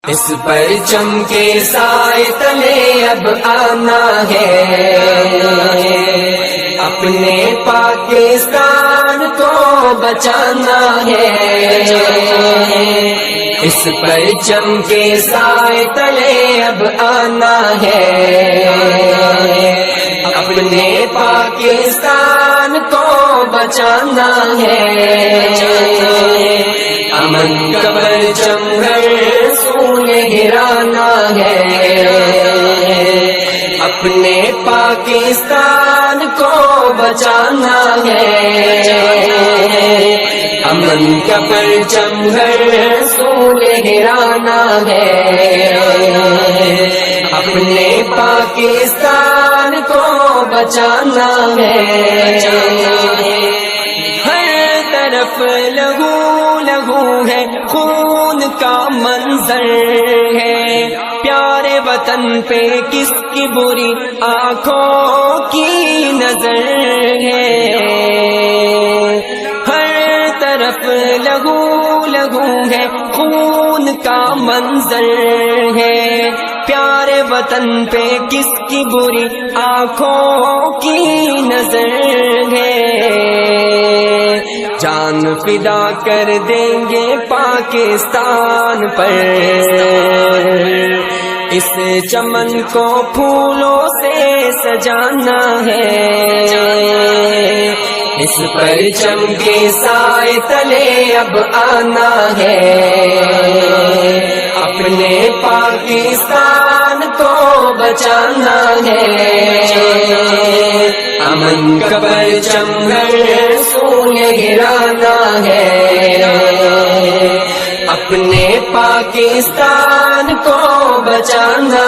اس پرچم کے سائے تلے اب آنا ہے، اپنے پاکستان کو بچانا ہے۔ اس پرچم کے سائے تلے اب آنا ہے، اپنے پاکستان کو بچانا ہے۔ امن کا پرچم ہر سو لہرانا ہے، اپنے پاکستان کو بچانا ہے۔ امن کا پرچم ہر سو لہرانا ہے، اپنے پاکستان کو بچانا ہے۔ ہر طرف لہو لہو ہے، خون کا منظر ہے، پیارے وطن پہ کس کی بری آنکھوں کی نظر ہے۔ ہر طرف لہو لہو ہے، خون کا منظر ہے، پیارے وطن پہ کس کی بری آنکھوں کی نظر ہے۔ جان فدا کر دیں گے پاکستان پر، اس چمن کو پھولوں سے سجانا ہے۔ اس پرچم کے سائے تلے اب آنا ہے، اپنے پاکستان کو بچانا ہے۔ امن کا پرچم ہر سو لہرانا ہے، اپنے پاکستان کو بچانا